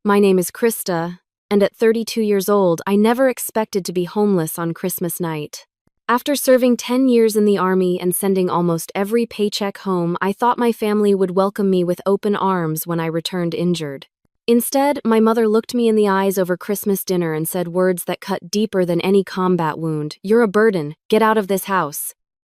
My name is Krista, and at 32 years old, I never expected to be homeless on Christmas night. After serving 10 years in the Army and sending almost every paycheck home, I thought my family would welcome me with open arms when I returned injured. Instead, my mother looked me in the eyes over Christmas dinner and said words that cut deeper than any combat wound. "You're a burden. Get out of this house."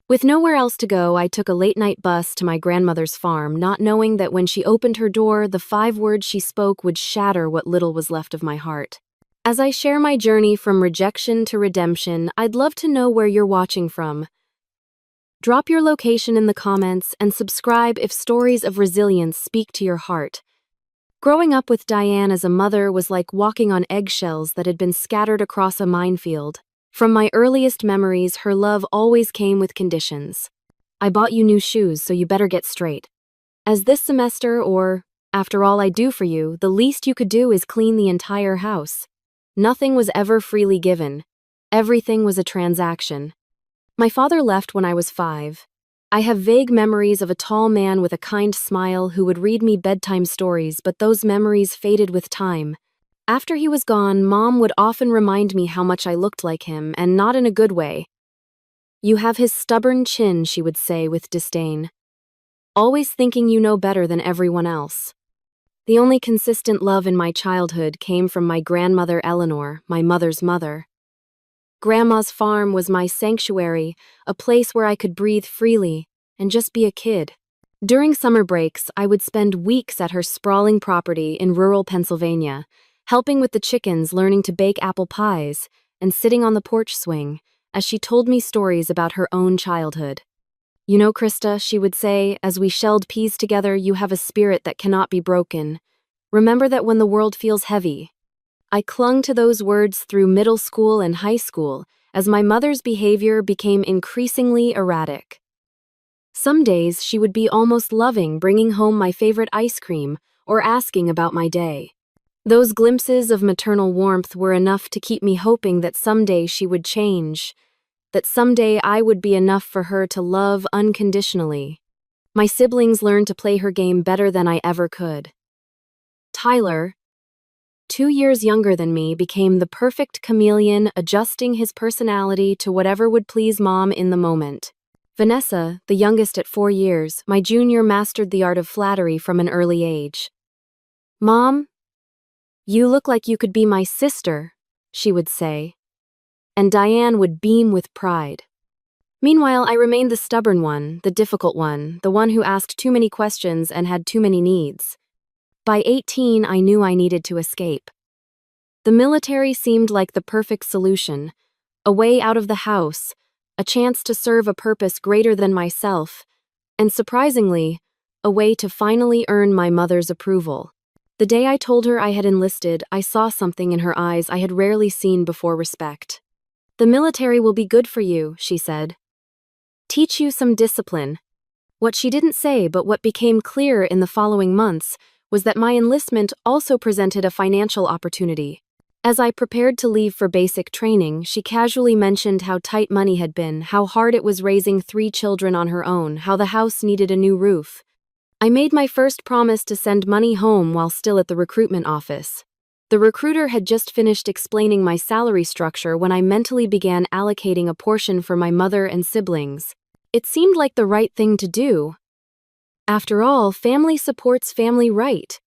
With nowhere else to go, I took a late-night bus to my grandmother's farm, not knowing that when she opened her door, the 5 words she spoke would shatter what little was left of my heart. As I share my journey from rejection to redemption, I'd love to know where you're watching from. Drop your location in the comments and subscribe if stories of resilience speak to your heart. Growing up with Diane as a mother was like walking on eggshells that had been scattered across a minefield. From my earliest memories, her love always came with conditions. "I bought you new shoes, so you better get straight. As this semester, or, after all I do for you, the least you could do is clean the entire house." Nothing was ever freely given. Everything was a transaction. My father left when I was 5. I have vague memories of a tall man with a kind smile who would read me bedtime stories, but those memories faded with time. After he was gone, Mom would often remind me how much I looked like him, and not in a good way. "You have his stubborn chin," she would say with disdain. "Always thinking you know better than everyone else." The only consistent love in my childhood came from my grandmother Eleanor, my mother's mother. Grandma's farm was my sanctuary, a place where I could breathe freely and just be a kid. During summer breaks, I would spend weeks at her sprawling property in rural Pennsylvania, helping with the chickens, learning to bake apple pies, and sitting on the porch swing as she told me stories about her own childhood. "You know, Krista," she would say, as we shelled peas together, "you have a spirit that cannot be broken. Remember that when the world feels heavy." I clung to those words through middle school and high school as my mother's behavior became increasingly erratic. Some days she would be almost loving, bringing home my favorite ice cream or asking about my day. Those glimpses of maternal warmth were enough to keep me hoping that someday she would change, that someday I would be enough for her to love unconditionally. My siblings learned to play her game better than I ever could. Tyler, 2 years younger than me, became the perfect chameleon, adjusting his personality to whatever would please Mom in the moment. Vanessa, the youngest at 4 years, my junior, mastered the art of flattery from an early age. "Mom, you look like you could be my sister," she would say, and Diane would beam with pride. Meanwhile, I remained the stubborn one, the difficult one, the one who asked too many questions and had too many needs. By 18, I knew I needed to escape. The military seemed like the perfect solution, a way out of the house, a chance to serve a purpose greater than myself, and surprisingly, a way to finally earn my mother's approval. The day I told her I had enlisted, I saw something in her eyes I had rarely seen before: respect. "The military will be good for you," she said. "Teach you some discipline." What she didn't say, but what became clear in the following months, was that my enlistment also presented a financial opportunity. As I prepared to leave for basic training, she casually mentioned how tight money had been, how hard it was raising 3 children on her own, how the house needed a new roof. I made my first promise to send money home while still at the recruitment office. The recruiter had just finished explaining my salary structure when I mentally began allocating a portion for my mother and siblings. It seemed like the right thing to do. After all, family supports family, right?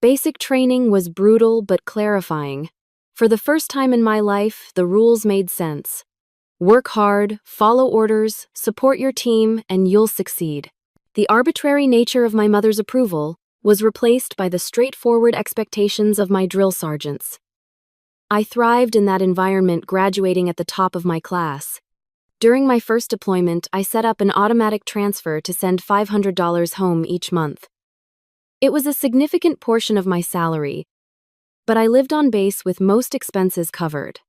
Basic training was brutal but clarifying. For the first time in my life, the rules made sense. Work hard, follow orders, support your team, and you'll succeed. The arbitrary nature of my mother's approval was replaced by the straightforward expectations of my drill sergeants. I thrived in that environment, graduating at the top of my class. During my first deployment, I set up an automatic transfer to send $500 home each month. It was a significant portion of my salary, but I lived on base with most expenses covered.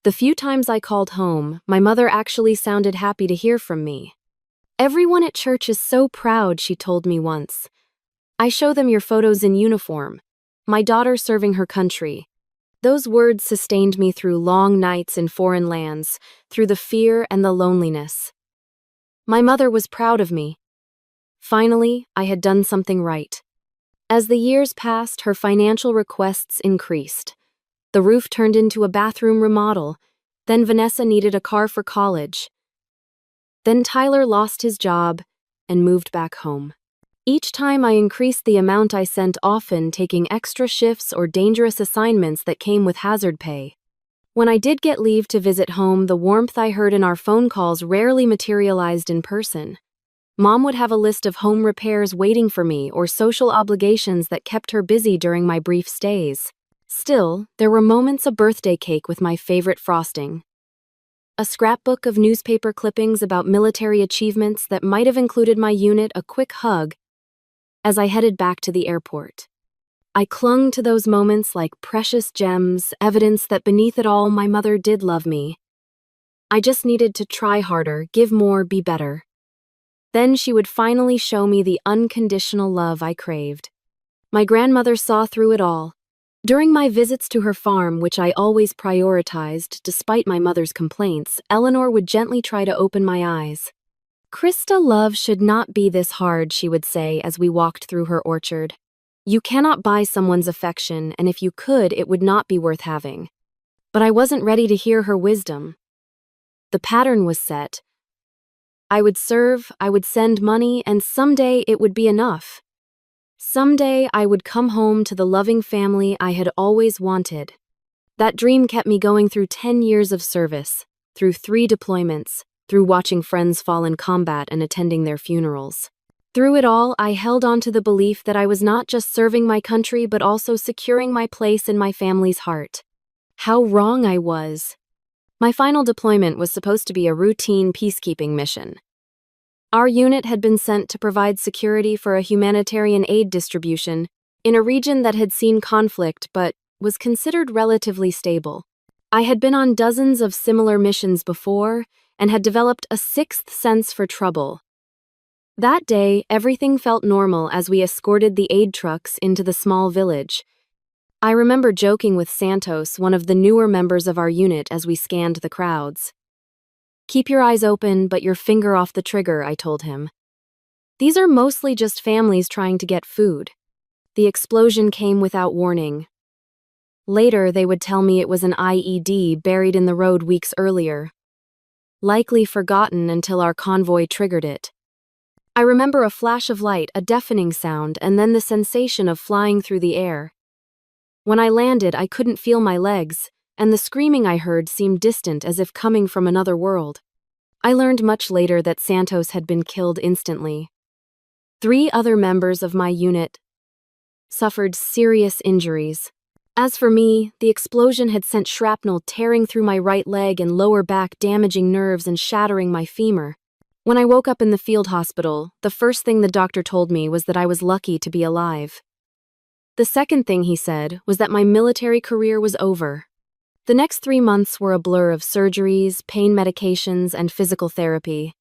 The few times I called home, my mother actually sounded happy to hear from me. "Everyone at church is so proud," she told me once. "I show them your photos in uniform. My daughter serving her country." Those words sustained me through long nights in foreign lands, through the fear and the loneliness. My mother was proud of me. Finally, I had done something right. As the years passed, her financial requests increased. The roof turned into a bathroom remodel. Then Vanessa needed a car for college. Then Tyler lost his job and moved back home. Each time I increased the amount I sent, often taking extra shifts or dangerous assignments that came with hazard pay. When I did get leave to visit home, the warmth I heard in our phone calls rarely materialized in person. Mom would have a list of home repairs waiting for me or social obligations that kept her busy during my brief stays. Still, there were moments: a birthday cake with my favorite frosting, a scrapbook of newspaper clippings about military achievements that might have included my unit, a quick hug as I headed back to the airport. I clung to those moments like precious gems, evidence that beneath it all, my mother did love me. I just needed to try harder, give more, be better. Then she would finally show me the unconditional love I craved. My grandmother saw through it all. During my visits to her farm, which I always prioritized despite my mother's complaints, Eleanor would gently try to open my eyes. "Krista, love should not be this hard," she would say as we walked through her orchard. "You cannot buy someone's affection, and if you could, it would not be worth having." But I wasn't ready to hear her wisdom. The pattern was set. I would serve, I would send money, and someday it would be enough. Someday I would come home to the loving family I had always wanted. That dream kept me going through 10 years of service, through 3 deployments, through watching friends fall in combat and attending their funerals. Through it all, I held on to the belief that I was not just serving my country but also securing my place in my family's heart. How wrong I was. My final deployment was supposed to be a routine peacekeeping mission. Our unit had been sent to provide security for a humanitarian aid distribution in a region that had seen conflict but was considered relatively stable. I had been on dozens of similar missions before and had developed a sixth sense for trouble. That day, everything felt normal as we escorted the aid trucks into the small village. I remember joking with Santos, one of the newer members of our unit, as we scanned the crowds. "Keep your eyes open, but your finger off the trigger," I told him. "These are mostly just families trying to get food." The explosion came without warning. Later, they would tell me it was an IED buried in the road weeks earlier, likely forgotten until our convoy triggered it. I remember a flash of light, a deafening sound, and then the sensation of flying through the air. When I landed, I couldn't feel my legs, and the screaming I heard seemed distant, as if coming from another world. I learned much later that Santos had been killed instantly. 3 other members of my unit suffered serious injuries. As for me, the explosion had sent shrapnel tearing through my right leg and lower back, damaging nerves and shattering my femur. When I woke up in the field hospital, the first thing the doctor told me was that I was lucky to be alive. The second thing he said was that my military career was over. The next 3 months were a blur of surgeries, pain medications, and physical therapy.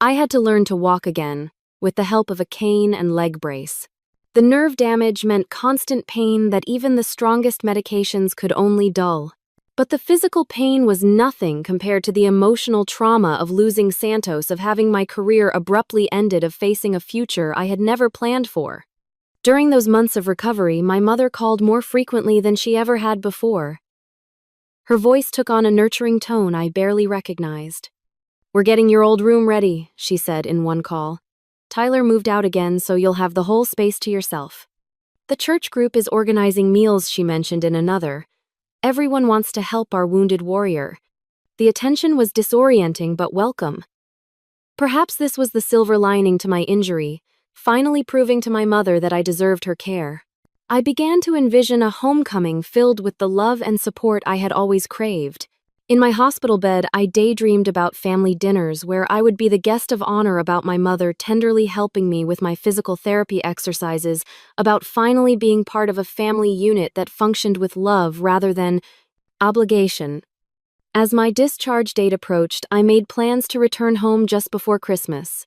I had to learn to walk again, with the help of a cane and leg brace. The nerve damage meant constant pain that even the strongest medications could only dull. But the physical pain was nothing compared to the emotional trauma of losing Santos, of having my career abruptly ended, of facing a future I had never planned for. During those months of recovery, my mother called more frequently than she ever had before. Her voice took on a nurturing tone I barely recognized. "We're getting your old room ready," she said in one call. "Tyler moved out again, so you'll have the whole space to yourself." "The church group is organizing meals," she mentioned in another. "Everyone wants to help our wounded warrior." The attention was disorienting but welcome. Perhaps this was the silver lining to my injury, finally proving to my mother that I deserved her care. I began to envision a homecoming filled with the love and support I had always craved. In my hospital bed, I daydreamed about family dinners where I would be the guest of honor, about my mother tenderly helping me with my physical therapy exercises, about finally being part of a family unit that functioned with love rather than obligation. As my discharge date approached, I made plans to return home just before Christmas.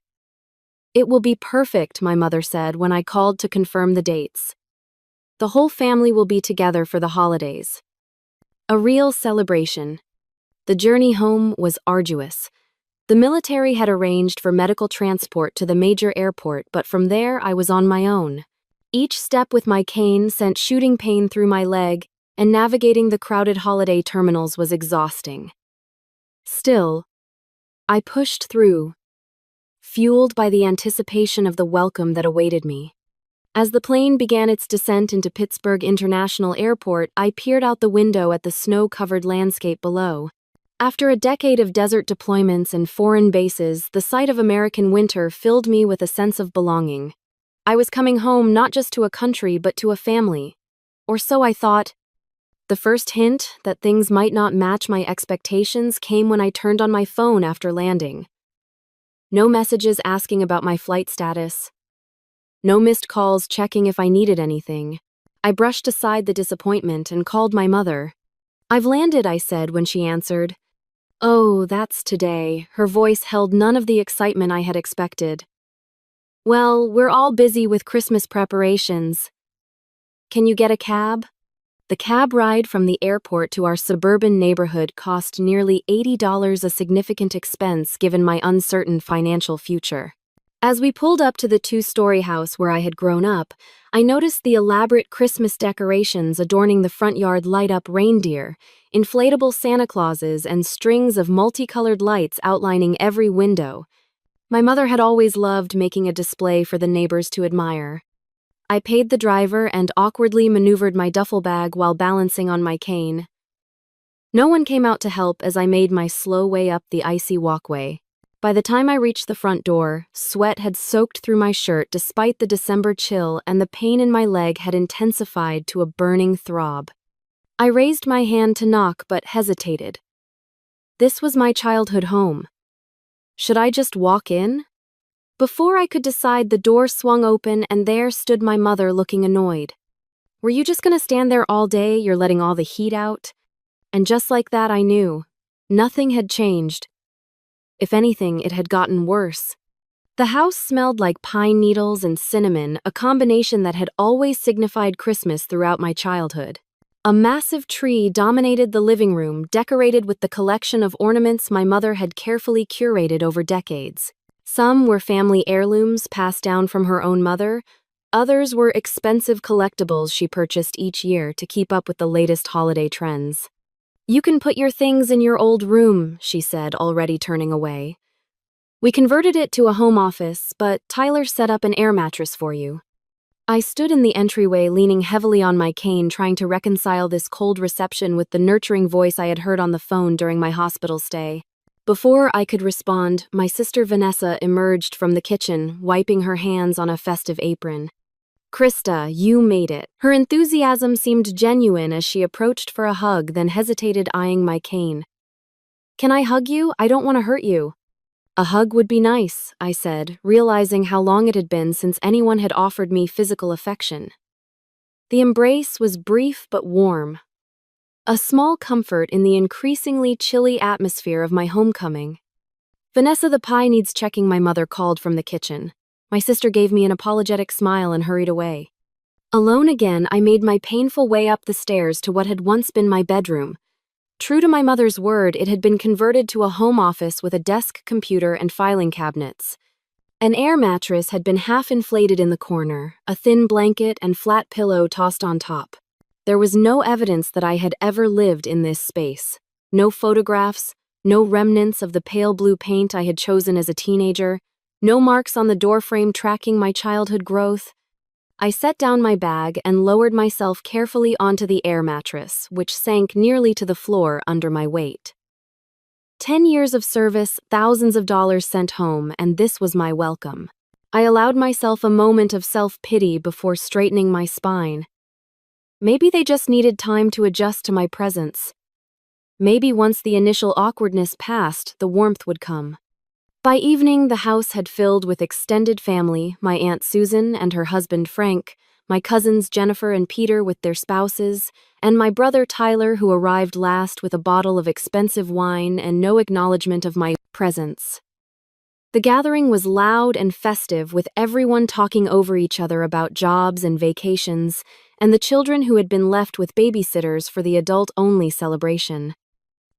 "It will be perfect," my mother said when I called to confirm the dates. "The whole family will be together for the holidays." A real celebration. The journey home was arduous. The military had arranged for medical transport to the major airport, but from there I was on my own. Each step with my cane sent shooting pain through my leg, and navigating the crowded holiday terminals was exhausting. Still, I pushed through, fueled by the anticipation of the welcome that awaited me. As the plane began its descent into Pittsburgh International Airport, I peered out the window at the snow-covered landscape below. After a decade of desert deployments and foreign bases, the sight of American winter filled me with a sense of belonging. I was coming home not just to a country but to a family. Or so I thought. The first hint that things might not match my expectations came when I turned on my phone after landing. No messages asking about my flight status. No missed calls checking if I needed anything. I brushed aside the disappointment and called my mother. "I've landed," I said when she answered. "Oh, that's today." Her voice held none of the excitement I had expected. "Well, we're all busy with Christmas preparations. Can you get a cab?" The cab ride from the airport to our suburban neighborhood cost nearly $80, a significant expense given my uncertain financial future. As we pulled up to the two-story house where I had grown up, I noticed the elaborate Christmas decorations adorning the front yard light-up reindeer, inflatable Santa Clauses, and strings of multicolored lights outlining every window. My mother had always loved making a display for the neighbors to admire. I paid the driver and awkwardly maneuvered my duffel bag while balancing on my cane. No one came out to help as I made my slow way up the icy walkway. By the time I reached the front door, sweat had soaked through my shirt despite the December chill, and the pain in my leg had intensified to a burning throb. I raised my hand to knock but hesitated. This was my childhood home. Should I just walk in? Before I could decide, the door swung open and there stood my mother looking annoyed. "Were you just gonna stand there all day? You're letting all the heat out?" And just like that I knew. Nothing had changed. If anything, it had gotten worse. The house smelled like pine needles and cinnamon, a combination that had always signified Christmas throughout my childhood. A massive tree dominated the living room, decorated with the collection of ornaments my mother had carefully curated over decades. Some were family heirlooms passed down from her own mother. Others were expensive collectibles she purchased each year to keep up with the latest holiday trends. "You can put your things in your old room," she said, already turning away. "We converted it to a home office, but Tyler set up an air mattress for you." I stood in the entryway, leaning heavily on my cane, trying to reconcile this cold reception with the nurturing voice I had heard on the phone during my hospital stay. Before I could respond, my sister Vanessa emerged from the kitchen, wiping her hands on a festive apron. "Krista, you made it." Her enthusiasm seemed genuine as she approached for a hug, then hesitated, eyeing my cane. "Can I hug you? I don't want to hurt you." "A hug would be nice," I said, realizing how long it had been since anyone had offered me physical affection. The embrace was brief but warm. A small comfort in the increasingly chilly atmosphere of my homecoming. "Vanessa, the pie needs checking," my mother called from the kitchen. My sister gave me an apologetic smile and hurried away. Alone again, I made my painful way up the stairs to what had once been my bedroom. True to my mother's word, it had been converted to a home office with a desk, computer, and filing cabinets. An air mattress had been half inflated in the corner, a thin blanket and flat pillow tossed on top. There was no evidence that I had ever lived in this space. No photographs, no remnants of the pale blue paint I had chosen as a teenager, no marks on the doorframe tracking my childhood growth. I set down my bag and lowered myself carefully onto the air mattress, which sank nearly to the floor under my weight. 10 years of service, thousands of dollars sent home, and this was my welcome. I allowed myself a moment of self-pity before straightening my spine. Maybe they just needed time to adjust to my presence. Maybe once the initial awkwardness passed, the warmth would come. By evening, the house had filled with extended family, my Aunt Susan and her husband Frank, my cousins Jennifer and Peter with their spouses, and my brother Tyler, who arrived last with a bottle of expensive wine and no acknowledgement of my presence. The gathering was loud and festive, with everyone talking over each other about jobs and vacations, and the children who had been left with babysitters for the adult-only celebration.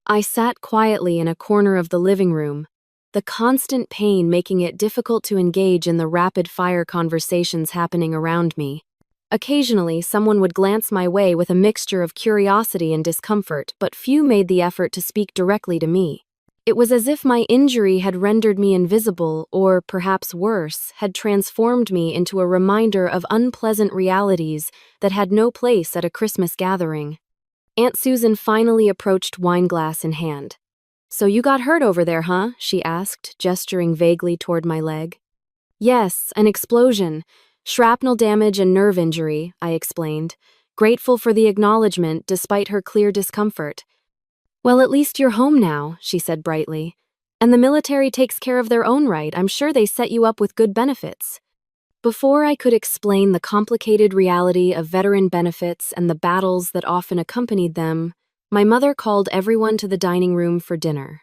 I sat quietly in a corner of the living room, the constant pain making it difficult to engage in the rapid-fire conversations happening around me. Occasionally, someone would glance my way with a mixture of curiosity and discomfort, but few made the effort to speak directly to me. It was as if my injury had rendered me invisible, or, perhaps worse, had transformed me into a reminder of unpleasant realities that had no place at a Christmas gathering. Aunt Susan finally approached, wineglass in hand. "So you got hurt over there, huh?" she asked, gesturing vaguely toward my leg. "Yes, an explosion. Shrapnel damage and nerve injury," I explained, grateful for the acknowledgement despite her clear discomfort. "Well, at least you're home now," she said brightly. "And the military takes care of their own right. I'm sure they set you up with good benefits." Before I could explain the complicated reality of veteran benefits and the battles that often accompanied them, my mother called everyone to the dining room for dinner.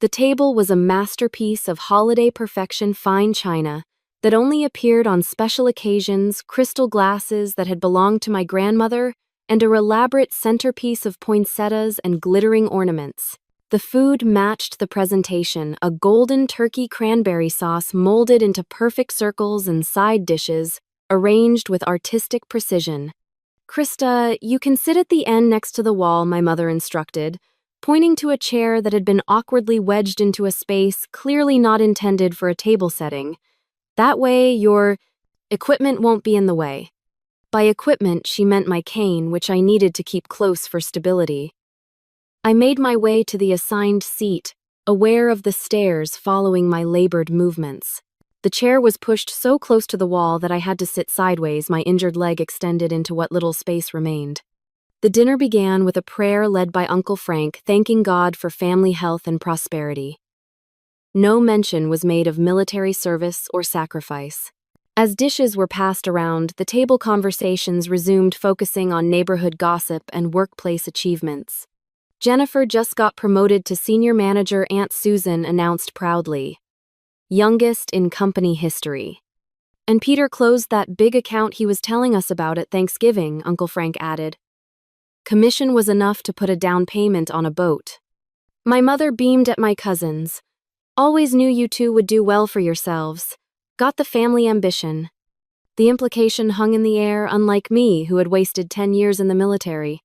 The table was a masterpiece of holiday perfection fine china that only appeared on special occasions, crystal glasses that had belonged to my grandmother, and a elaborate centerpiece of poinsettias and glittering ornaments. The food matched the presentation, a golden turkey cranberry sauce molded into perfect circles and side dishes, arranged with artistic precision. "Krista, you can sit at the end next to the wall," my mother instructed, pointing to a chair that had been awkwardly wedged into a space clearly not intended for a table setting. "That way, your equipment won't be in the way." By equipment, she meant my cane, which I needed to keep close for stability. I made my way to the assigned seat, aware of the stairs following my labored movements. The chair was pushed so close to the wall that I had to sit sideways, my injured leg extended into what little space remained. The dinner began with a prayer led by Uncle Frank, thanking God for family health and prosperity. No mention was made of military service or sacrifice. As dishes were passed around, the table conversations resumed, focusing on neighborhood gossip and workplace achievements. "Jennifer just got promoted to senior manager," Aunt Susan announced proudly. "Youngest in company history." "And Peter closed that big account he was telling us about at Thanksgiving," Uncle Frank added. "Commission was enough to put a down payment on a boat." My mother beamed at my cousins. "Always knew you two would do well for yourselves. Got the family ambition." The implication hung in the air, unlike me, who had wasted 10 years in the military.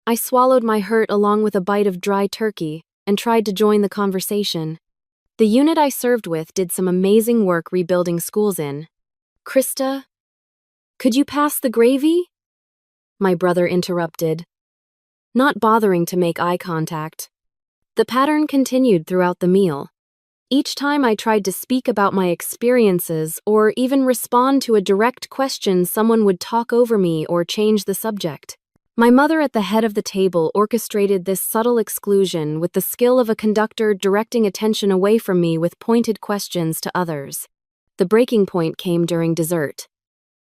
I swallowed my hurt along with a bite of dry turkey and tried to join the conversation. "The unit I served with did some amazing work rebuilding schools in." "Krista, could you pass the gravy?" my brother interrupted, not bothering to make eye contact. The pattern continued throughout the meal. Each time I tried to speak about my experiences or even respond to a direct question, someone would talk over me or change the subject. My mother at the head of the table orchestrated this subtle exclusion with the skill of a conductor, directing attention away from me with pointed questions to others. The breaking point came during dessert.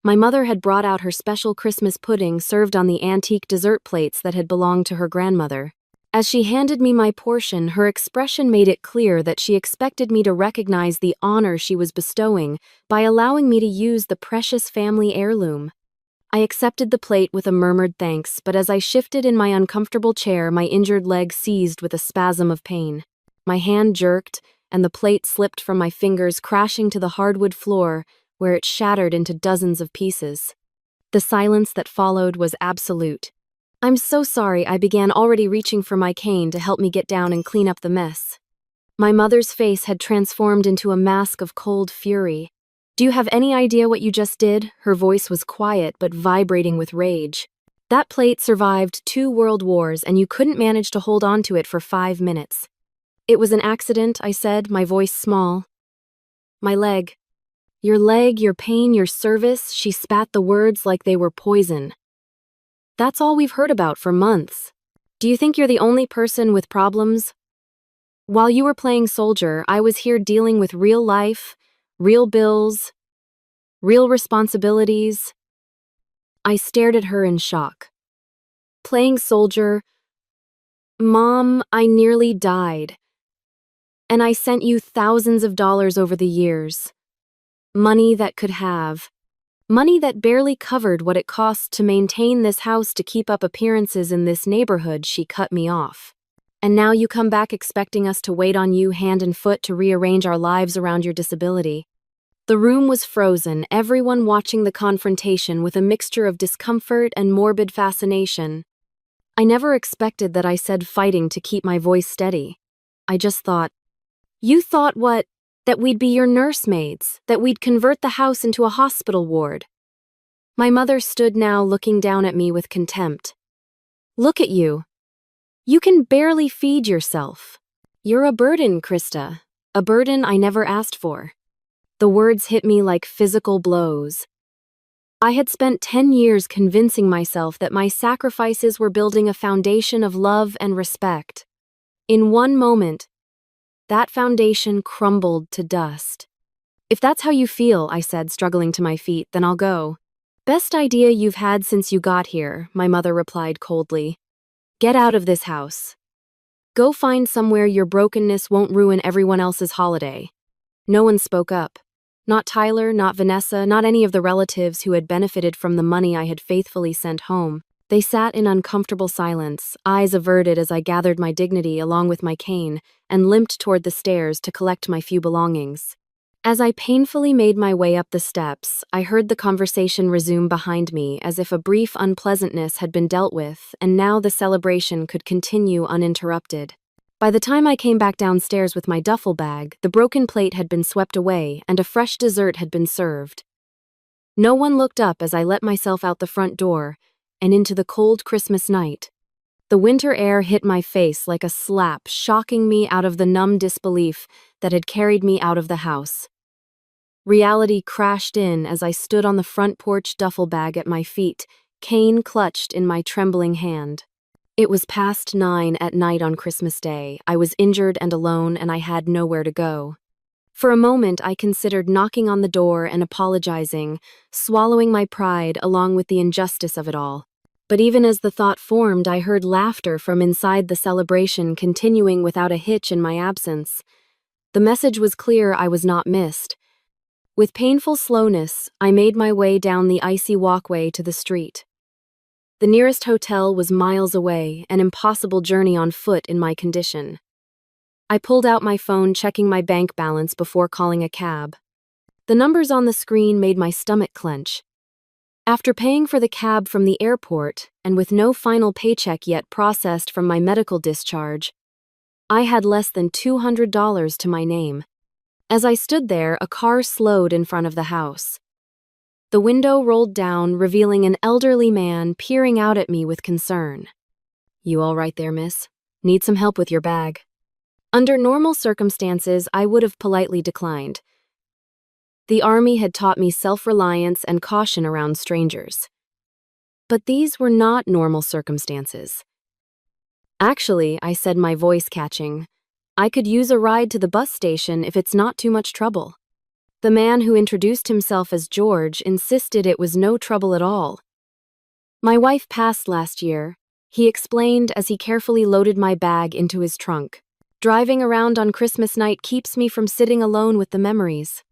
My mother had brought out her special Christmas pudding served on the antique dessert plates that had belonged to her grandmother. As she handed me my portion, her expression made it clear that she expected me to recognize the honor she was bestowing by allowing me to use the precious family heirloom. I accepted the plate with a murmured thanks, but as I shifted in my uncomfortable chair, my injured leg seized with a spasm of pain. My hand jerked, and the plate slipped from my fingers, crashing to the hardwood floor, where it shattered into dozens of pieces. The silence that followed was absolute. "I'm so sorry," I began, already reaching for my cane to help me get down and clean up the mess. My mother's face had transformed into a mask of cold fury. "Do you have any idea what you just did?" Her voice was quiet but vibrating with rage. "That plate survived 2 world wars and you couldn't manage to hold on to it for 5 minutes. "It was an accident," I said, my voice small. "My leg." Leg, your pain, your service," she spat the words like they were poison. "That's all we've heard about for months. Do you think you're the only person with problems? While you were playing soldier, I was here dealing with real life, real bills, real responsibilities." I stared at her in shock. "Playing soldier? Mom, I nearly died. And I sent you thousands of dollars over the years. Money that could have. Money that barely covered what it cost to maintain this house, to keep up appearances in this neighborhood." She cut me off. "And now you come back expecting us to wait on you hand and foot to rearrange our lives around your disability." The room was frozen, everyone watching the confrontation with a mixture of discomfort and morbid fascination. I never expected that I said fighting to keep my voice steady. I just thought, "You thought what? That we'd be your nursemaids, that we'd convert the house into a hospital ward." My mother stood now looking down at me with contempt. "Look at you. You can barely feed yourself. You're a burden, Krista. A burden I never asked for." The words hit me like physical blows. I had spent 10 years convincing myself that my sacrifices were building a foundation of love and respect. In one moment, that foundation crumbled to dust. "If that's how you feel," I said, struggling to my feet, "then I'll go." "Best idea you've had since you got here," my mother replied coldly. "Get out of this house. Go find somewhere your brokenness won't ruin everyone else's holiday." No one spoke up. Not Tyler, not Vanessa, not any of the relatives who had benefited from the money I had faithfully sent home. They sat in uncomfortable silence, eyes averted as I gathered my dignity along with my cane and limped toward the stairs to collect my few belongings. As I painfully made my way up the steps, I heard the conversation resume behind me as if a brief unpleasantness had been dealt with, and now the celebration could continue uninterrupted. By the time I came back downstairs with my duffel bag, the broken plate had been swept away and a fresh dessert had been served. No one looked up as I let myself out the front door and into the cold Christmas night. The winter air hit my face like a slap, shocking me out of the numb disbelief that had carried me out of the house. Reality crashed in as I stood on the front porch, duffel bag at my feet, cane clutched in my trembling hand. It was past 9 at night on Christmas Day. I was injured and alone, and I had nowhere to go. For a moment, I considered knocking on the door and apologizing, swallowing my pride along with the injustice of it all. But even as the thought formed, I heard laughter from inside the celebration continuing without a hitch in my absence. The message was clear: I was not missed. With painful slowness, I made my way down the icy walkway to the street. The nearest hotel was miles away, an impossible journey on foot in my condition. I pulled out my phone, checking my bank balance before calling a cab. The numbers on the screen made my stomach clench. After paying for the cab from the airport, and with no final paycheck yet processed from my medical discharge, I had less than $200 to my name. As I stood there, a car slowed in front of the house. The window rolled down, revealing an elderly man peering out at me with concern. "You all right there, miss? Need some help with your bag?" Under normal circumstances, I would have politely declined. The Army had taught me self-reliance and caution around strangers. But these were not normal circumstances. "Actually," I said, my voice catching, "I could use a ride to the bus station if it's not too much trouble." The man, who introduced himself as George, insisted it was no trouble at all. "My wife passed last year," he explained as he carefully loaded my bag into his trunk. "Driving around on Christmas night keeps me from sitting alone with the memories."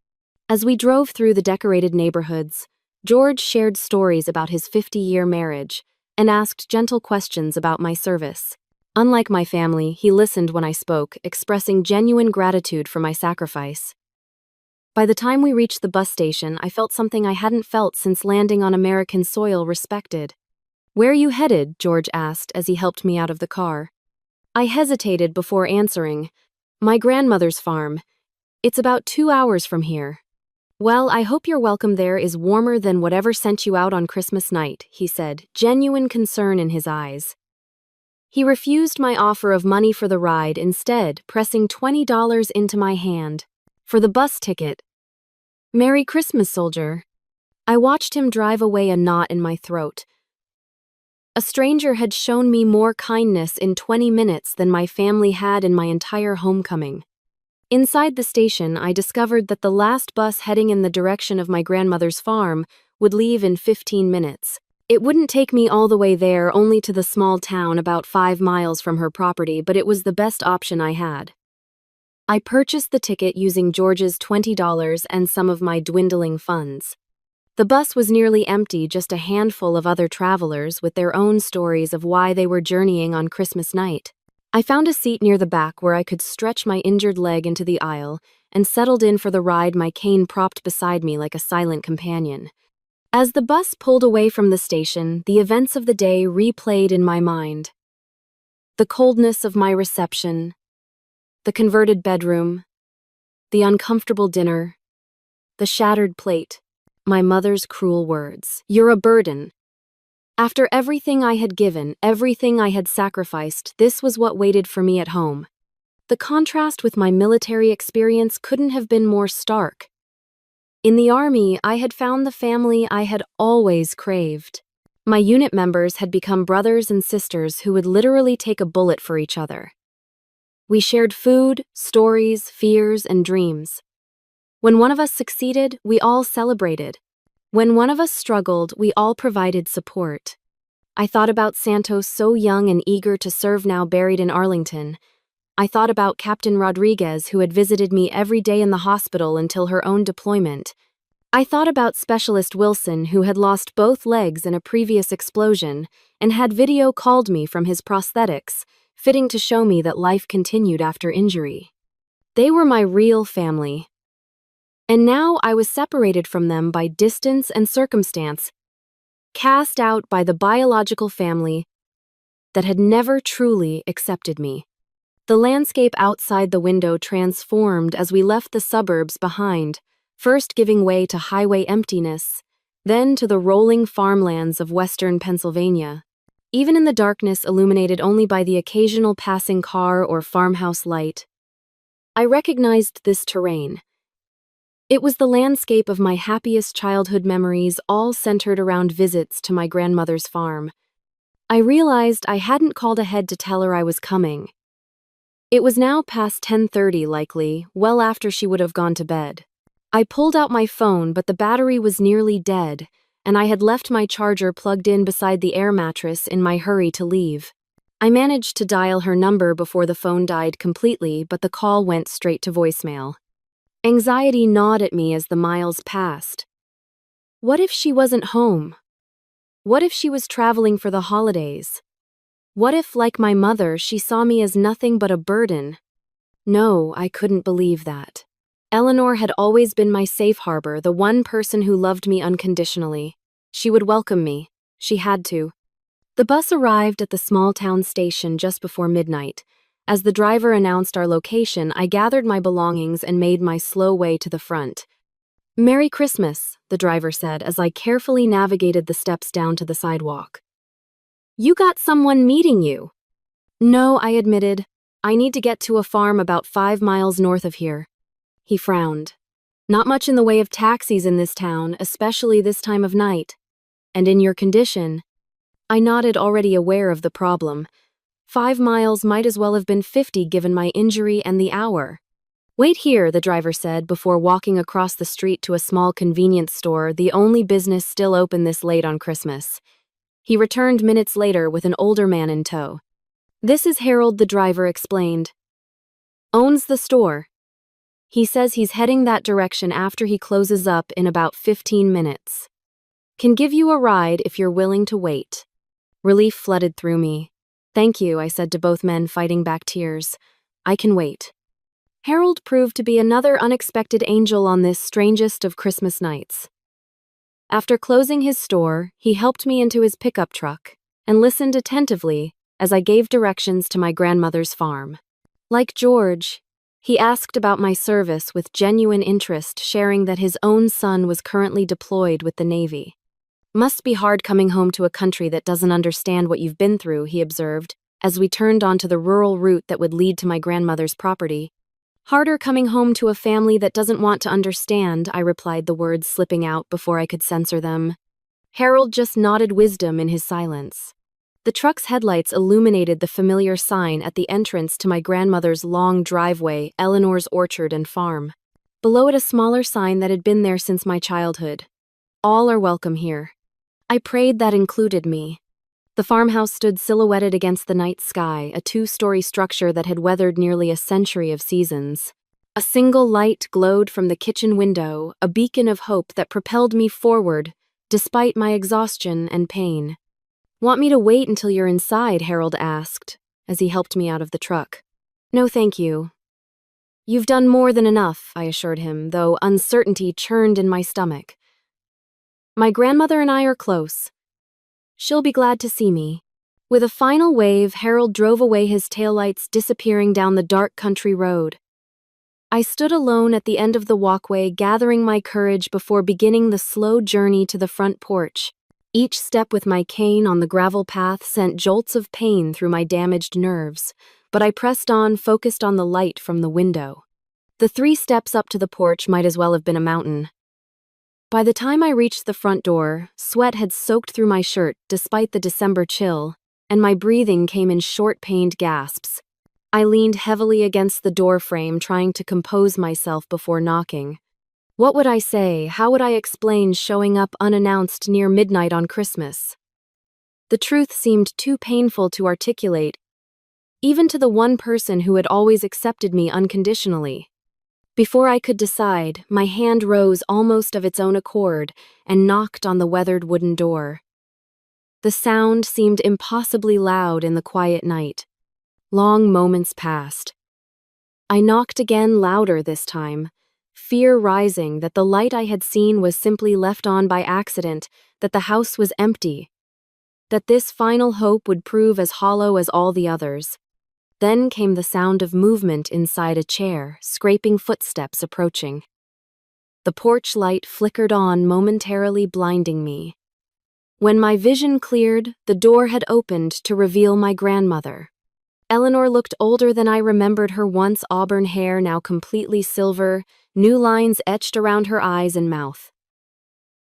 As we drove through the decorated neighborhoods, George shared stories about his 50-year marriage and asked gentle questions about my service. Unlike my family, he listened when I spoke, expressing genuine gratitude for my sacrifice. By the time we reached the bus station, I felt something I hadn't felt since landing on American soil: respected. "Where are you headed?" George asked as he helped me out of the car. I hesitated before answering. "My grandmother's farm. It's about 2 hours from here." "Well, I hope your welcome there is warmer than whatever sent you out on Christmas night," he said, genuine concern in his eyes. He refused my offer of money for the ride, instead pressing $20 into my hand. "For the bus ticket." "Merry Christmas, soldier." I watched him drive away, a knot in my throat. A stranger had shown me more kindness in 20 minutes than my family had in my entire homecoming. Inside the station, I discovered that the last bus heading in the direction of my grandmother's farm would leave in 15 minutes. It wouldn't take me all the way there, only to the small town about 5 miles from her property, but it was the best option I had. I purchased the ticket using George's $20 and some of my dwindling funds. The bus was nearly empty, just a handful of other travelers with their own stories of why they were journeying on Christmas night. I found a seat near the back where I could stretch my injured leg into the aisle and settled in for the ride, my cane propped beside me like a silent companion. As the bus pulled away from the station, the events of the day replayed in my mind. The coldness of my reception, the converted bedroom, the uncomfortable dinner, the shattered plate, my mother's cruel words. "You're a burden." After everything I had given, everything I had sacrificed, this was what waited for me at home. The contrast with my military experience couldn't have been more stark. In the Army, I had found the family I had always craved. My unit members had become brothers and sisters who would literally take a bullet for each other. We shared food, stories, fears, and dreams. When one of us succeeded, we all celebrated. When one of us struggled, we all provided support. I thought about Santos, so young and eager to serve, now buried in Arlington. I thought about Captain Rodriguez, who had visited me every day in the hospital until her own deployment. I thought about Specialist Wilson, who had lost both legs in a previous explosion and had video called me from his prosthetics, fitting to show me that life continued after injury. They were my real family. And now I was separated from them by distance and circumstance, cast out by the biological family that had never truly accepted me. The landscape outside the window transformed as we left the suburbs behind, first giving way to highway emptiness, then to the rolling farmlands of western Pennsylvania. Even in the darkness illuminated only by the occasional passing car or farmhouse light, I recognized this terrain. It was the landscape of my happiest childhood memories, all centered around visits to my grandmother's farm. I realized I hadn't called ahead to tell her I was coming. It was now past 10:30, likely, well after she would have gone to bed. I pulled out my phone, but the battery was nearly dead, and I had left my charger plugged in beside the air mattress in my hurry to leave. I managed to dial her number before the phone died completely, but the call went straight to voicemail. Anxiety gnawed at me as the miles passed. What if she wasn't home? What if she was traveling for the holidays? What if, like my mother, she saw me as nothing but a burden? No, I couldn't believe that. Eleanor had always been my safe harbor, the one person who loved me unconditionally. She would welcome me. She had to. The bus arrived at the small-town station just before midnight. As the driver announced our location, I gathered my belongings and made my slow way to the front. "Merry Christmas," the driver said as I carefully navigated the steps down to the sidewalk. "You got someone meeting you?" "No," I admitted. "I need to get to a farm about 5 miles north of here." He frowned. "Not much in the way of taxis in this town, especially this time of night. And in your condition." I nodded, already aware of the problem. 5 miles might as well have been 50 given my injury and the hour. "Wait here," the driver said before walking across the street to a small convenience store, the only business still open this late on Christmas. He returned minutes later with an older man in tow. "This is Harold," the driver explained. "Owns the store. He says he's heading that direction after he closes up in about 15 minutes. Can give you a ride if you're willing to wait." Relief flooded through me. "Thank you," I said to both men, fighting back tears. "I can wait." Harold proved to be another unexpected angel on this strangest of Christmas nights. After closing his store, he helped me into his pickup truck and listened attentively as I gave directions to my grandmother's farm. Like George, he asked about my service with genuine interest, sharing that his own son was currently deployed with the Navy. "Must be hard coming home to a country that doesn't understand what you've been through," he observed, as we turned onto the rural route that would lead to my grandmother's property. "Harder coming home to a family that doesn't want to understand," I replied, the words slipping out before I could censor them. Harold just nodded wisdom in his silence. The truck's headlights illuminated the familiar sign at the entrance to my grandmother's long driveway, Eleanor's Orchard and Farm. Below it, a smaller sign that had been there since my childhood. "All are welcome here." I prayed that included me. The farmhouse stood silhouetted against the night sky, a 2-story structure that had weathered nearly a century of seasons. A single light glowed from the kitchen window, a beacon of hope that propelled me forward, despite my exhaustion and pain. "Want me to wait until you're inside?" Harold asked, as he helped me out of the truck. "No, thank you." You've done more than enough, I assured him, though uncertainty churned in my stomach. My grandmother and I are close. She'll be glad to see me. With a final wave, Harold drove away, his taillights disappearing down the dark country road. I stood alone at the end of the walkway, gathering my courage before beginning the slow journey to the front porch. Each step with my cane on the gravel path sent jolts of pain through my damaged nerves, but I pressed on, focused on the light from the window. The 3 steps up to the porch might as well have been a mountain. By the time I reached the front door, sweat had soaked through my shirt despite the December chill, and my breathing came in short, pained gasps. I leaned heavily against the door frame, trying to compose myself before knocking. What would I say? How would I explain showing up unannounced near midnight on Christmas? The truth seemed too painful to articulate, even to the one person who had always accepted me unconditionally. Before I could decide, my hand rose almost of its own accord and knocked on the weathered wooden door. The sound seemed impossibly loud in the quiet night. Long moments passed. I knocked again, louder this time, fear rising that the light I had seen was simply left on by accident, that the house was empty, that this final hope would prove as hollow as all the others. Then came the sound of movement inside a chair, scraping footsteps approaching. The porch light flickered on, momentarily blinding me. When my vision cleared, the door had opened to reveal my grandmother. Eleanor looked older than I remembered her, once auburn hair, now completely silver, new lines etched around her eyes and mouth.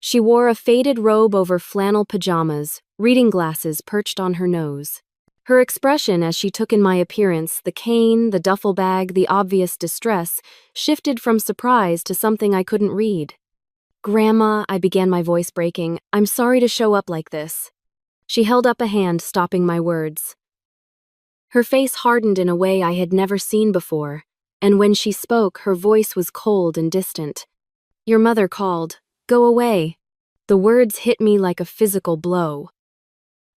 She wore a faded robe over flannel pajamas, reading glasses perched on her nose. Her expression as she took in my appearance, the cane, the duffel bag, the obvious distress, shifted from surprise to something I couldn't read. "Grandma," I began, my voice breaking, "I'm sorry to show up like this." She held up a hand, stopping my words. Her face hardened in a way I had never seen before, and when she spoke, her voice was cold and distant. "Your mother called. Go away." The words hit me like a physical blow.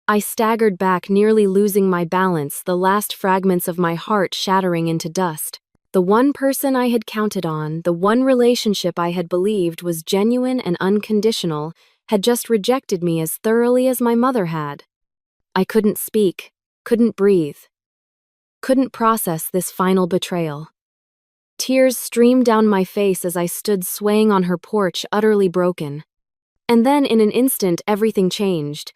I staggered back, nearly losing my balance, the last fragments of my heart shattering into dust. The one person I had counted on, the one relationship I had believed was genuine and unconditional, had just rejected me as thoroughly as my mother had. I couldn't speak, couldn't breathe, couldn't process this final betrayal. Tears streamed down my face as I stood swaying on her porch, utterly broken. And then, in an instant, everything changed.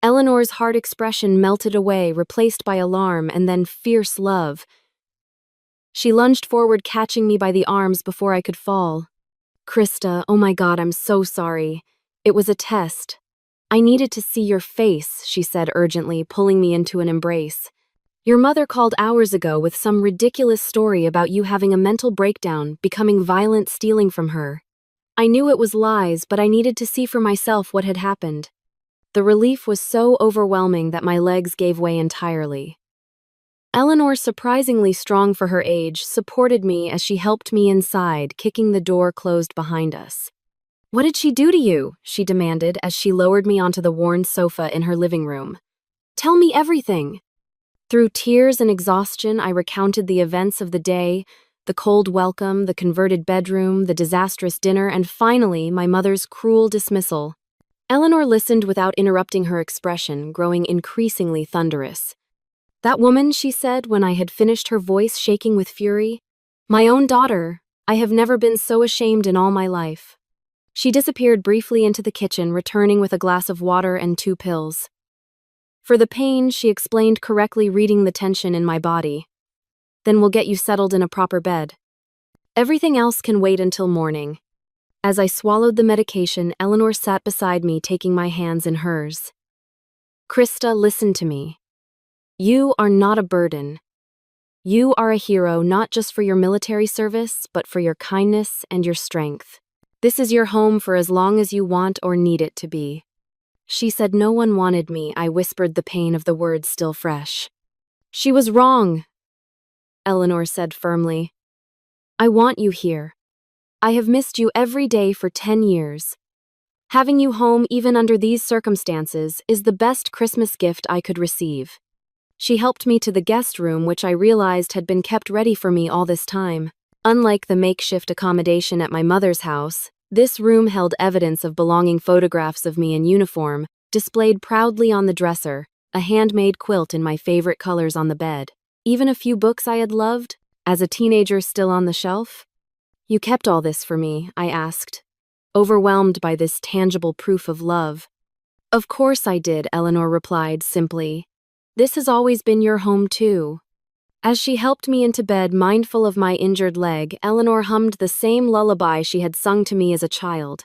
Eleanor's hard expression melted away, replaced by alarm and then fierce love. She lunged forward, catching me by the arms before I could fall. "Krista, oh my God, I'm so sorry. It was a test. I needed to see your face," she said urgently, pulling me into an embrace. "Your mother called hours ago with some ridiculous story about you having a mental breakdown, becoming violent, stealing from her. I knew it was lies, but I needed to see for myself what had happened." The relief was so overwhelming that my legs gave way entirely. Eleanor, surprisingly strong for her age, supported me as she helped me inside, kicking the door closed behind us. "What did she do to you?" she demanded as she lowered me onto the worn sofa in her living room. "Tell me everything." Through tears and exhaustion, I recounted the events of the day, the cold welcome, the converted bedroom, the disastrous dinner, and finally, my mother's cruel dismissal. Eleanor listened without interrupting, her expression growing increasingly thunderous. "That woman," she said when I had finished, her voice shaking with fury. "My own daughter. I have never been so ashamed in all my life." She disappeared briefly into the kitchen, returning with a glass of water and 2 pills. "For the pain," she explained correctly, reading the tension in my body. "Then we'll get you settled in a proper bed. Everything else can wait until morning." As I swallowed the medication, Eleanor sat beside me, taking my hands in hers. "Krista, listen to me. You are not a burden. You are a hero, not just for your military service, but for your kindness and your strength. This is your home for as long as you want or need it to be." She said no one wanted me, I whispered, the pain of the words still fresh. "She was wrong," Eleanor said firmly. "I want you here. I have missed you every day for 10 years. Having you home, even under these circumstances, is the best Christmas gift I could receive." She helped me to the guest room, which I realized had been kept ready for me all this time. Unlike the makeshift accommodation at my mother's house, this room held evidence of belonging: photographs of me in uniform, displayed proudly on the dresser, a handmade quilt in my favorite colors on the bed, even a few books I had loved, as a teenager, still on the shelf. "You kept all this for me?" I asked, overwhelmed by this tangible proof of love. "Of course I did," Eleanor replied simply. "This has always been your home too." As she helped me into bed, mindful of my injured leg, Eleanor hummed the same lullaby she had sung to me as a child.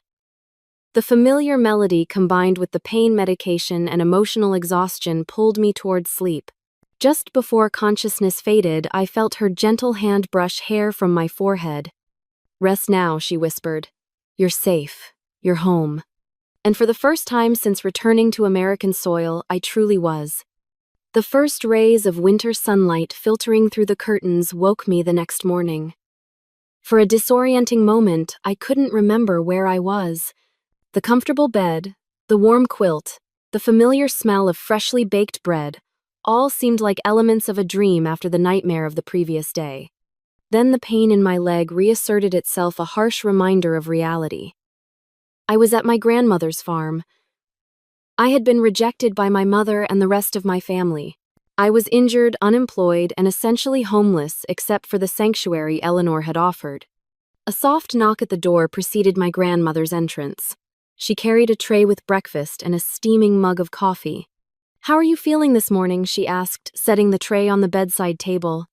The familiar melody, combined with the pain medication and emotional exhaustion, pulled me towards sleep. Just before consciousness faded, I felt her gentle hand brush hair from my forehead. "Rest now," she whispered. "You're safe. You're home." And for the first time since returning to American soil, I truly was. The first rays of winter sunlight filtering through the curtains woke me the next morning. For a disorienting moment, I couldn't remember where I was. The comfortable bed, the warm quilt, the familiar smell of freshly baked bread, all seemed like elements of a dream after the nightmare of the previous day. Then the pain in my leg reasserted itself, a harsh reminder of reality. I was at my grandmother's farm. I had been rejected by my mother and the rest of my family. I was injured, unemployed, and essentially homeless except for the sanctuary Eleanor had offered. A soft knock at the door preceded my grandmother's entrance. She carried a tray with breakfast and a steaming mug of coffee. "How are you feeling this morning?" she asked, setting the tray on the bedside table.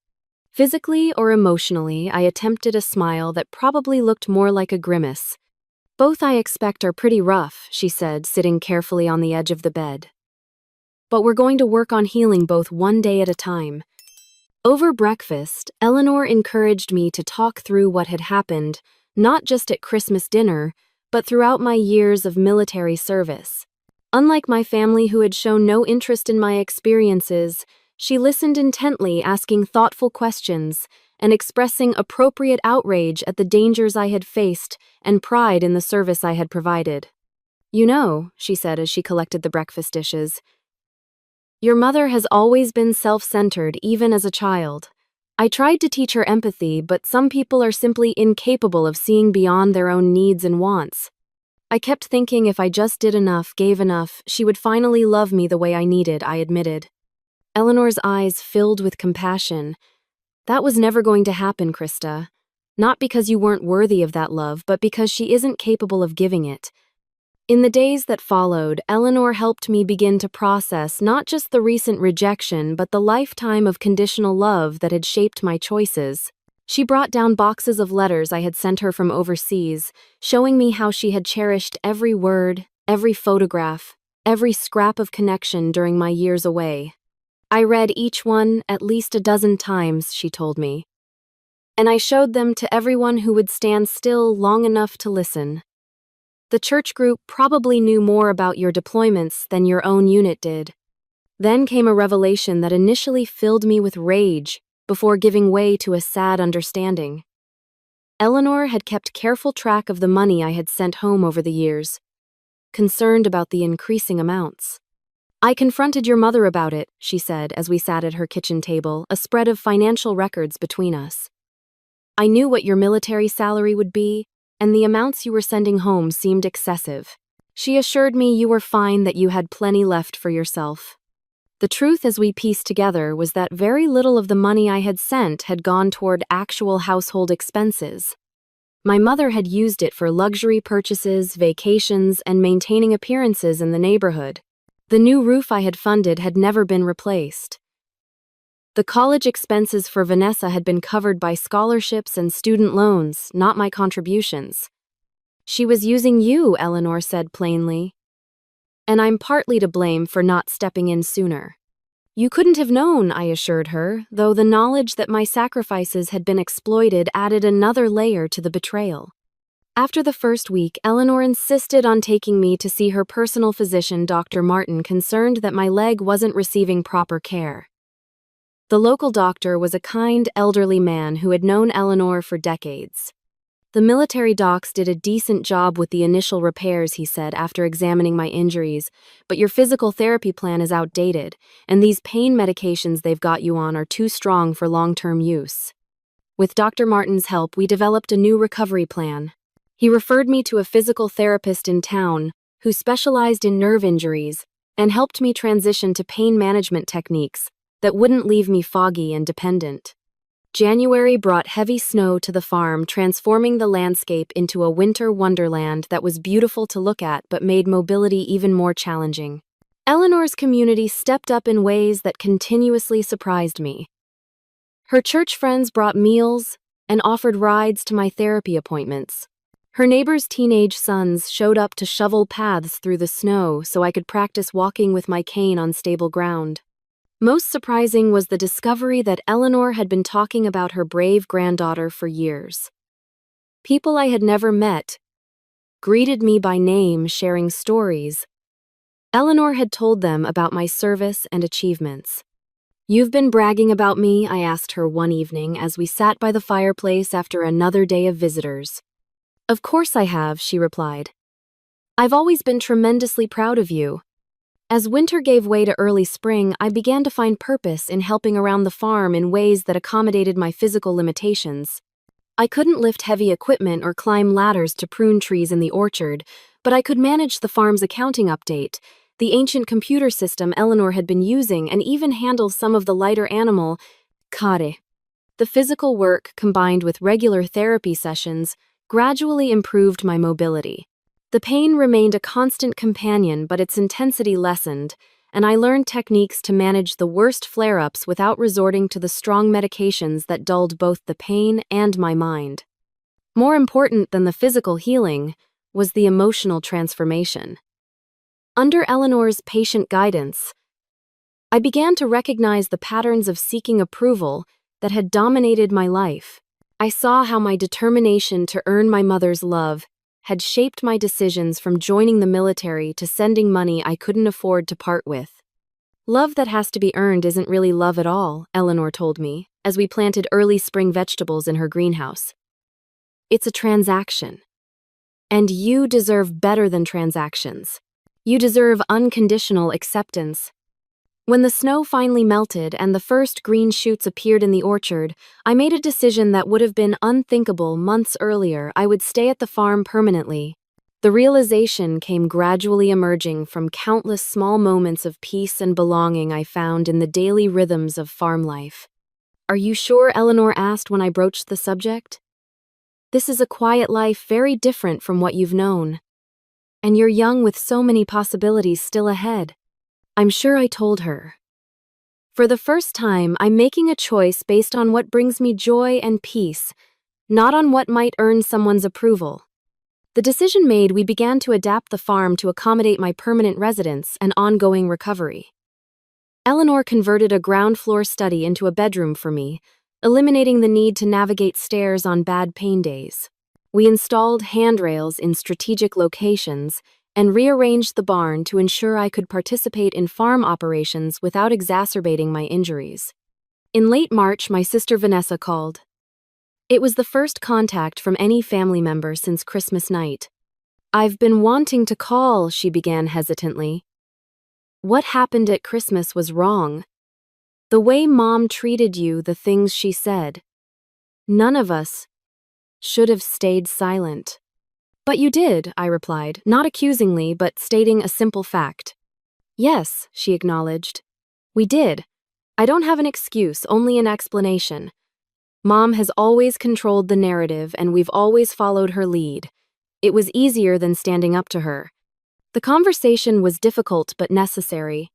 Physically or emotionally, I attempted a smile that probably looked more like a grimace. "Both, I expect, are pretty rough," she said, sitting carefully on the edge of the bed. "But we're going to work on healing both, one day at a time." Over breakfast, Eleanor encouraged me to talk through what had happened, not just at Christmas dinner, but throughout my years of military service. Unlike my family, who had shown no interest in my experiences, she listened intently, asking thoughtful questions and expressing appropriate outrage at the dangers I had faced and pride in the service I had provided. "You know," she said as she collected the breakfast dishes, "your mother has always been self-centered, even as a child. I tried to teach her empathy, but some people are simply incapable of seeing beyond their own needs and wants. I kept thinking if I just did enough, gave enough, she would finally love me the way I needed," I admitted. Eleanor's eyes filled with compassion. "That was never going to happen, Krista. Not because you weren't worthy of that love, but because she isn't capable of giving it." In the days that followed, Eleanor helped me begin to process not just the recent rejection, but the lifetime of conditional love that had shaped my choices. She brought down boxes of letters I had sent her from overseas, showing me how she had cherished every word, every photograph, every scrap of connection during my years away. "I read each one at least a dozen times," she told me. "And I showed them to everyone who would stand still long enough to listen. The church group probably knew more about your deployments than your own unit did." Then came a revelation that initially filled me with rage, before giving way to a sad understanding. Eleanor had kept careful track of the money I had sent home over the years, concerned about the increasing amounts. "I confronted your mother about it," she said as we sat at her kitchen table, a spread of financial records between us. "I knew what your military salary would be, and the amounts you were sending home seemed excessive. She assured me you were fine, that you had plenty left for yourself." The truth, as we pieced together, was that very little of the money I had sent had gone toward actual household expenses. My mother had used it for luxury purchases, vacations, and maintaining appearances in the neighborhood. The new roof I had funded had never been replaced. The college expenses for Vanessa had been covered by scholarships and student loans, not my contributions. "She was using you," Eleanor said plainly. "And I'm partly to blame for not stepping in sooner." "You couldn't have known," I assured her, though the knowledge that my sacrifices had been exploited added another layer to the betrayal. After the first week, Eleanor insisted on taking me to see her personal physician, Dr. Martin, concerned that my leg wasn't receiving proper care. The local doctor was a kind, elderly man who had known Eleanor for decades. "The military docs did a decent job with the initial repairs," he said after examining my injuries, "but your physical therapy plan is outdated, and these pain medications they've got you on are too strong for long-term use." With Dr. Martin's help, we developed a new recovery plan. He referred me to a physical therapist in town who specialized in nerve injuries and helped me transition to pain management techniques that wouldn't leave me foggy and dependent. January brought heavy snow to the farm, transforming the landscape into a winter wonderland that was beautiful to look at but made mobility even more challenging. Eleanor's community stepped up in ways that continuously surprised me. Her church friends brought meals and offered rides to my therapy appointments. Her neighbors' teenage sons showed up to shovel paths through the snow so I could practice walking with my cane on stable ground. Most surprising was the discovery that Eleanor had been talking about her brave granddaughter for years. People I had never met greeted me by name, sharing stories. Eleanor had told them about my service and achievements. "You've been bragging about me," I asked her one evening as we sat by the fireplace after another day of visitors. "Of course I have," she replied. "I've always been tremendously proud of you." As winter gave way to early spring, I began to find purpose in helping around the farm in ways that accommodated my physical limitations. I couldn't lift heavy equipment or climb ladders to prune trees in the orchard, but I could manage the farm's accounting update, the ancient computer system Eleanor had been using, and even handle some of the lighter animal care. The physical work, combined with regular therapy sessions, gradually improved my mobility. The pain remained a constant companion, but its intensity lessened, and I learned techniques to manage the worst flare-ups without resorting to the strong medications that dulled both the pain and my mind. More important than the physical healing was the emotional transformation. Under Eleanor's patient guidance, I began to recognize the patterns of seeking approval that had dominated my life. I saw how my determination to earn my mother's love had shaped my decisions from joining the military to sending money I couldn't afford to part with. "Love that has to be earned isn't really love at all," Eleanor told me, as we planted early spring vegetables in her greenhouse. "It's a transaction. And you deserve better than transactions. You deserve unconditional acceptance." When the snow finally melted and the first green shoots appeared in the orchard, I made a decision that would have been unthinkable months earlier. I would stay at the farm permanently. The realization came gradually emerging from countless small moments of peace and belonging I found in the daily rhythms of farm life. "Are you sure?" Eleanor asked when I broached the subject. "This is a quiet life very different from what you've known. And you're young with so many possibilities still ahead." I'm sure I told her. For the first time, I'm making a choice based on what brings me joy and peace, not on what might earn someone's approval. The decision made, we began to adapt the farm to accommodate my permanent residence and ongoing recovery. Eleanor converted a ground floor study into a bedroom for me, eliminating the need to navigate stairs on bad pain days. We installed handrails in strategic locations and rearranged the barn to ensure I could participate in farm operations without exacerbating my injuries. In late March, my sister Vanessa called. It was the first contact from any family member since Christmas night. "I've been wanting to call," she began hesitantly. "What happened at Christmas was wrong. The way Mom treated you, the things she said. None of us should have stayed silent." "But you did," I replied, not accusingly, but stating a simple fact. "Yes," she acknowledged. "We did. I don't have an excuse, only an explanation. Mom has always controlled the narrative, and we've always followed her lead. It was easier than standing up to her." The conversation was difficult but necessary.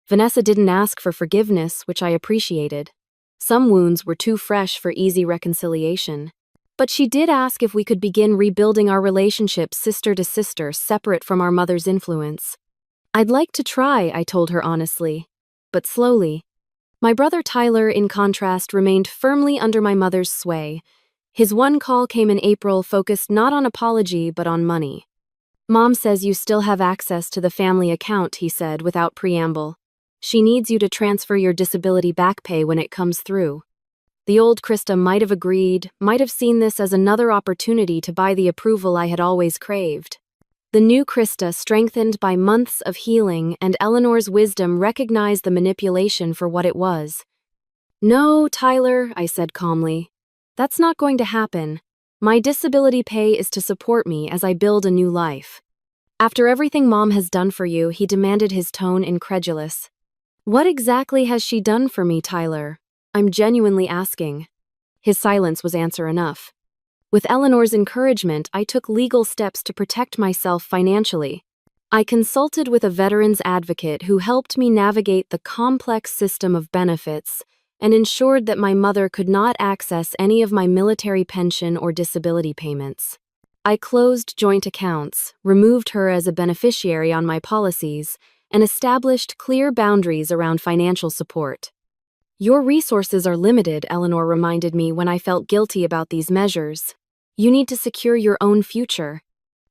Vanessa didn't ask for forgiveness, which I appreciated. Some wounds were too fresh for easy reconciliation. But she did ask if we could begin rebuilding our relationship sister to sister, separate from our mother's influence. "I'd like to try," I told her honestly, but slowly. My brother Tyler, in contrast, remained firmly under my mother's sway. His one call came in April, focused not on apology but on money. "Mom says you still have access to the family account," he said without preamble. "She needs you to transfer your disability back pay when it comes through." The old Krista might have agreed, might have seen this as another opportunity to buy the approval I had always craved. The new Krista, strengthened by months of healing and Eleanor's wisdom, recognized the manipulation for what it was. "No, Tyler," I said calmly. That's not going to happen. My disability pay is to support me as I build a new life. After everything Mom has done for you, he demanded, his tone incredulous. What exactly has she done for me, Tyler? I'm genuinely asking. His silence was answer enough. With Eleanor's encouragement, I took legal steps to protect myself financially. I consulted with a veterans advocate who helped me navigate the complex system of benefits and ensured that my mother could not access any of my military pension or disability payments. I closed joint accounts, removed her as a beneficiary on my policies, and established clear boundaries around financial support. Your resources are limited, Eleanor reminded me when I felt guilty about these measures. You need to secure your own future.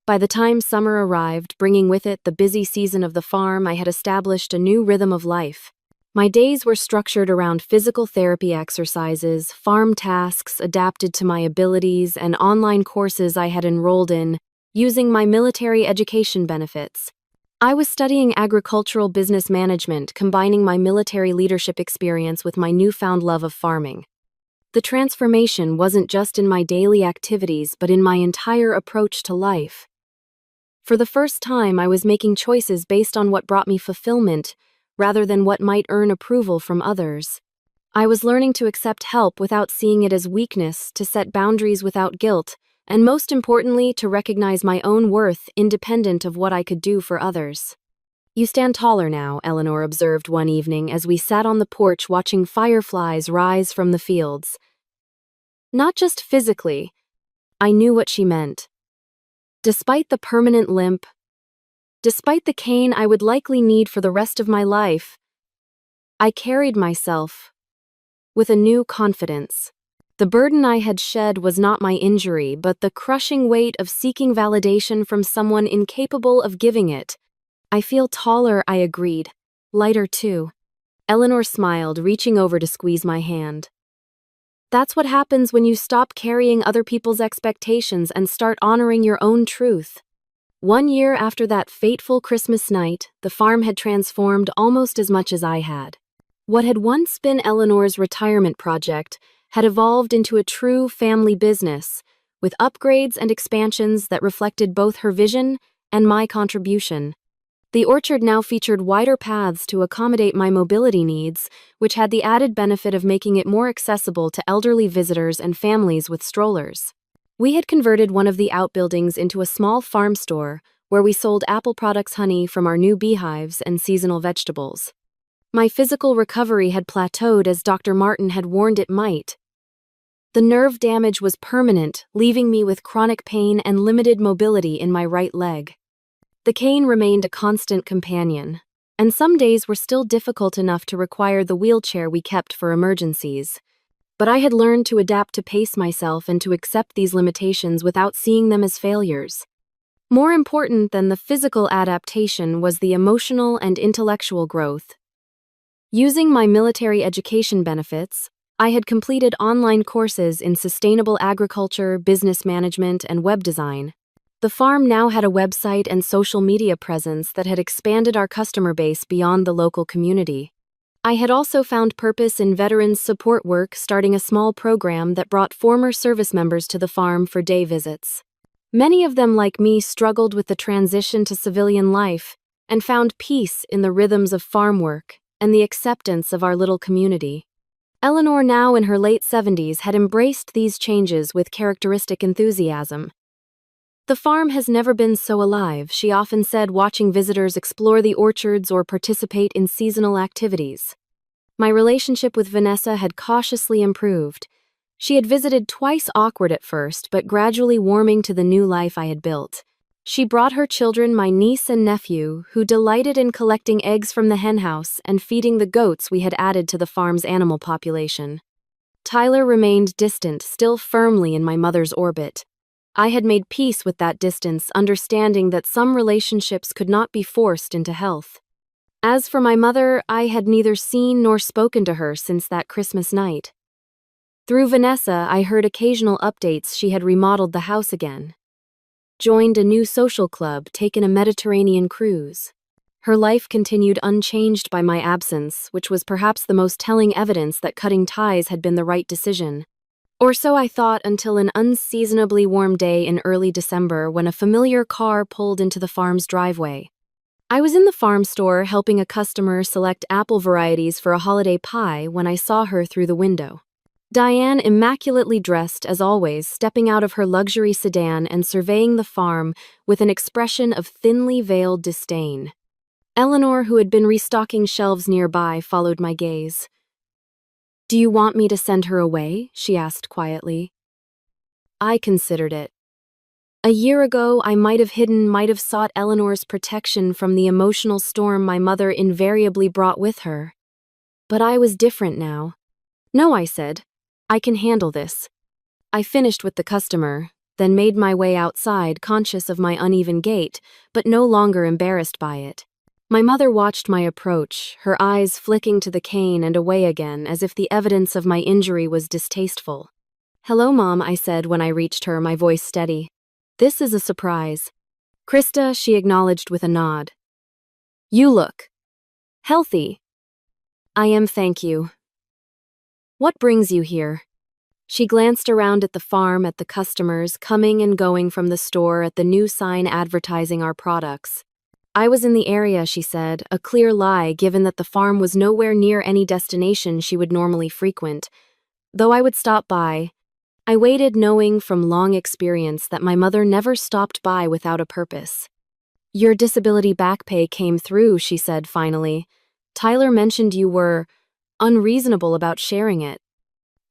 By the time summer arrived, bringing with it the busy season of the farm, I had established a new rhythm of life. My days were structured around physical therapy exercises, farm tasks adapted to my abilities, and online courses I had enrolled in, using my military education benefits. I was studying agricultural business management, combining my military leadership experience with my newfound love of farming. The transformation wasn't just in my daily activities, but in my entire approach to life. For the first time, I was making choices based on what brought me fulfillment, rather than what might earn approval from others. I was learning to accept help without seeing it as weakness, to set boundaries without guilt, and most importantly, to recognize my own worth independent of what I could do for others. You stand taller now, Eleanor observed one evening as we sat on the porch watching fireflies rise from the fields. Not just physically. I knew what she meant. Despite the permanent limp, despite the cane I would likely need for the rest of my life, I carried myself with a new confidence. The burden I had shed was not my injury, but the crushing weight of seeking validation from someone incapable of giving it. I feel taller, I agreed. Lighter too. Eleanor smiled, reaching over to squeeze my hand. That's what happens when you stop carrying other people's expectations and start honoring your own truth. 1 year after that fateful Christmas night, the farm had transformed almost as much as I had. What had once been Eleanor's retirement project had evolved into a true family business, with upgrades and expansions that reflected both her vision and my contribution. The orchard now featured wider paths to accommodate my mobility needs, which had the added benefit of making it more accessible to elderly visitors and families with strollers. We had converted one of the outbuildings into a small farm store where we sold apple products, honey from our new beehives, and seasonal vegetables. My physical recovery had plateaued as Dr. Martin had warned it might. The nerve damage was permanent, leaving me with chronic pain and limited mobility in my right leg. The cane remained a constant companion, and some days were still difficult enough to require the wheelchair we kept for emergencies. But I had learned to adapt, to pace myself, and to accept these limitations without seeing them as failures. More important than the physical adaptation was the emotional and intellectual growth. Using my military education benefits, I had completed online courses in sustainable agriculture, business management, and web design. The farm now had a website and social media presence that had expanded our customer base beyond the local community. I had also found purpose in veterans support work, starting a small program that brought former service members to the farm for day visits. Many of them, like me, struggled with the transition to civilian life and found peace in the rhythms of farm work and the acceptance of our little community. Eleanor, now in her late 70s, had embraced these changes with characteristic enthusiasm. The farm has never been so alive, she often said, watching visitors explore the orchards or participate in seasonal activities. My relationship with Vanessa had cautiously improved. She had visited twice, awkward at first, but gradually warming to the new life I had built. She brought her children, my niece and nephew, who delighted in collecting eggs from the henhouse and feeding the goats we had added to the farm's animal population. Tyler remained distant, still firmly in my mother's orbit. I had made peace with that distance, understanding that some relationships could not be forced into health. As for my mother, I had neither seen nor spoken to her since that Christmas night. Through Vanessa, I heard occasional updates. She had remodeled the house again, joined a new social club, taken a Mediterranean cruise. Her life continued unchanged by my absence, which was perhaps the most telling evidence that cutting ties had been the right decision. Or so I thought until an unseasonably warm day in early December when a familiar car pulled into the farm's driveway. I was in the farm store helping a customer select apple varieties for a holiday pie when I saw her through the window. Diane, immaculately dressed as always, stepping out of her luxury sedan and surveying the farm with an expression of thinly veiled disdain. Eleanor, who had been restocking shelves nearby, followed my gaze. "Do you want me to send her away?" she asked quietly. I considered it. A year ago, I might have sought Eleanor's protection from the emotional storm my mother invariably brought with her. But I was different now. "No," I said. "I can handle this." I finished with the customer, then made my way outside, conscious of my uneven gait, but no longer embarrassed by it. My mother watched my approach, her eyes flicking to the cane and away again, as if the evidence of my injury was distasteful. "Hello, Mom," I said when I reached her, my voice steady. "This is a surprise." "Krista," she acknowledged with a nod. "You look healthy." "I am, thank you." "What brings you here?" She glanced around at the farm, at the customers coming and going from the store, at the new sign advertising our products. "I was in the area," she said, a clear lie given that the farm was nowhere near any destination she would normally frequent. Though I would stop by, I waited, knowing from long experience that my mother never stopped by without a purpose. "Your disability back pay came through," she said finally. "Tyler mentioned you were unreasonable about sharing it."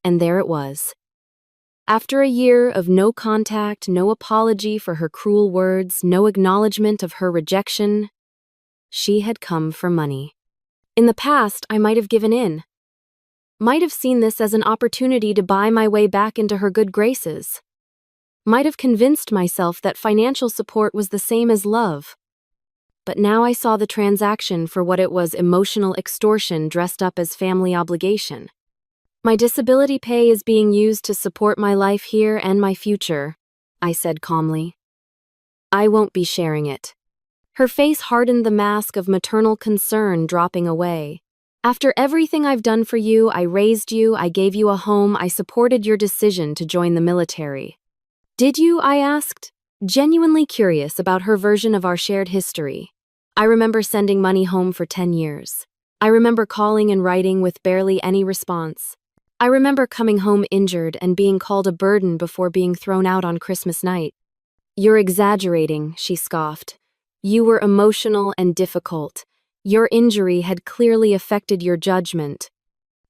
And there it was. After a year of no contact, no apology for her cruel words, no acknowledgement of her rejection, she had come for money. In the past, I might have given in. Might have seen this as an opportunity to buy my way back into her good graces. Might have convinced myself that financial support was the same as love. But now I saw the transaction for what it was: emotional extortion dressed up as family obligation. "My disability pay is being used to support my life here and my future," I said calmly. "I won't be sharing it." Her face hardened, the mask of maternal concern dropping away. "After everything I've done for you, I raised you, I gave you a home, I supported your decision to join the military." "Did you?" I asked, genuinely curious about her version of our shared history. I remember sending money home for 10 years. I remember calling and writing with barely any response. I remember coming home injured and being called a burden before being thrown out on Christmas night. "You're exaggerating," she scoffed. "You were emotional and difficult. Your injury had clearly affected your judgment."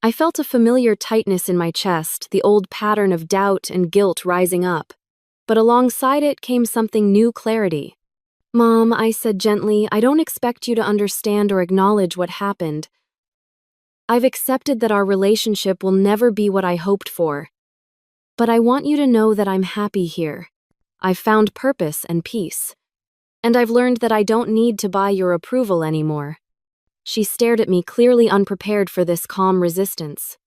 I felt a familiar tightness in my chest, the old pattern of doubt and guilt rising up. But alongside it came something new: clarity. "Mom," I said gently, "I don't expect you to understand or acknowledge what happened. I've accepted that our relationship will never be what I hoped for. But I want you to know that I'm happy here. I've found purpose and peace. And I've learned that I don't need to buy your approval anymore." She stared at me, clearly unprepared for this calm resistance.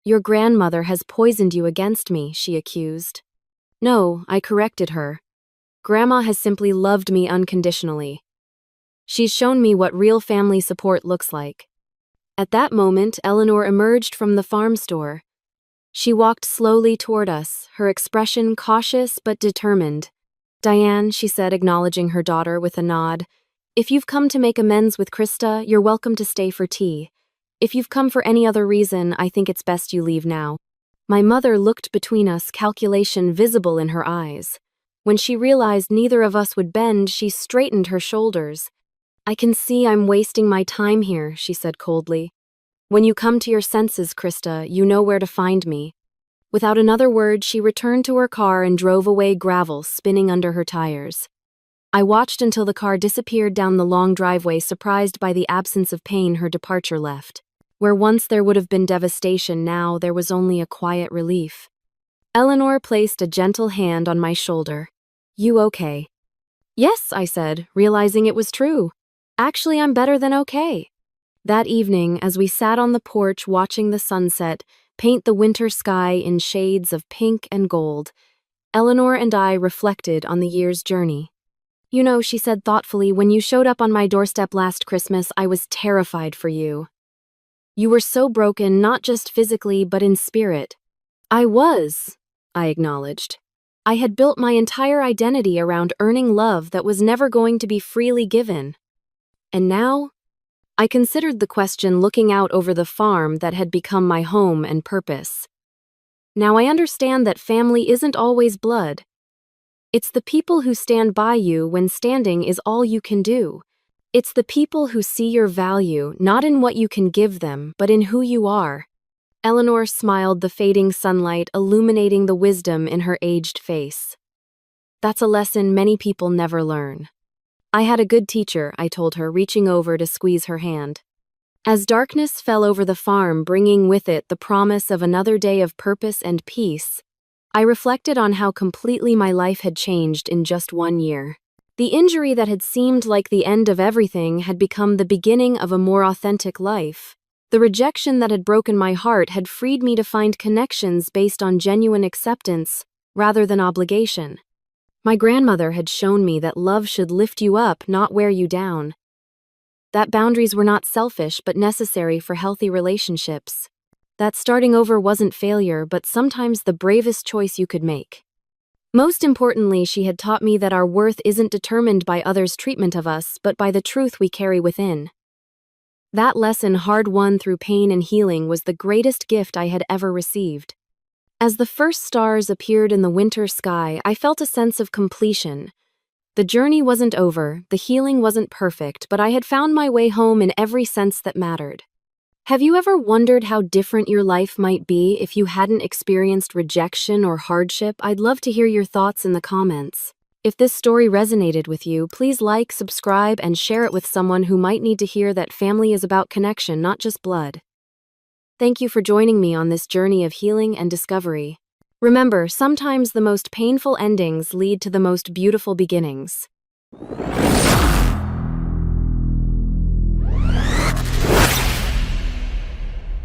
"Your grandmother has poisoned you against me," she accused. "No," I corrected her. "Grandma has simply loved me unconditionally. She's shown me what real family support looks like." At that moment, Eleanor emerged from the farm store. She walked slowly toward us, her expression cautious but determined. "Diane," she said, acknowledging her daughter with a nod, "if you've come to make amends with Krista, you're welcome to stay for tea. If you've come for any other reason, I think it's best you leave now." My mother looked between us, calculation visible in her eyes. When she realized neither of us would bend, she straightened her shoulders. "I can see I'm wasting my time here," she said coldly. "When you come to your senses, Krista, you know where to find me." Without another word, she returned to her car and drove away, gravel spinning under her tires. I watched until the car disappeared down the long driveway, surprised by the absence of pain her departure left. Where once there would have been devastation, now there was only a quiet relief. Eleanor placed a gentle hand on my shoulder. "You okay?" "Yes," I said, realizing it was true. "Actually, I'm better than okay." That evening, as we sat on the porch watching the sunset paint the winter sky in shades of pink and gold, Eleanor and I reflected on the year's journey. "You know," she said thoughtfully, "when you showed up on my doorstep last Christmas, I was terrified for you. You were so broken, not just physically, but in spirit. I was, I acknowledged. I had built my entire identity around earning love that was never going to be freely given. And now? I considered the question looking out over the farm that had become my home and purpose. Now I understand that family isn't always blood. It's the people who stand by you when standing is all you can do. It's the people who see your value not in what you can give them, but in who you are. Eleanor smiled, the fading sunlight illuminating the wisdom in her aged face. That's a lesson many people never learn. I had a good teacher, I told her, reaching over to squeeze her hand. As darkness fell over the farm, bringing with it the promise of another day of purpose and peace, I reflected on how completely my life had changed in just 1 year. The injury that had seemed like the end of everything had become the beginning of a more authentic life. The rejection that had broken my heart had freed me to find connections based on genuine acceptance rather than obligation. My grandmother had shown me that love should lift you up, not wear you down. That boundaries were not selfish but necessary for healthy relationships. That starting over wasn't failure, but sometimes the bravest choice you could make. Most importantly, she had taught me that our worth isn't determined by others' treatment of us, but by the truth we carry within. That lesson, hard-won through pain and healing, was the greatest gift I had ever received. As the first stars appeared in the winter sky, I felt a sense of completion. The journey wasn't over, the healing wasn't perfect, but I had found my way home in every sense that mattered. Have you ever wondered how different your life might be if you hadn't experienced rejection or hardship? I'd love to hear your thoughts in the comments. If this story resonated with you, please like, subscribe, and share it with someone who might need to hear that family is about connection, not just blood. Thank you for joining me on this journey of healing and discovery. Remember, sometimes the most painful endings lead to the most beautiful beginnings.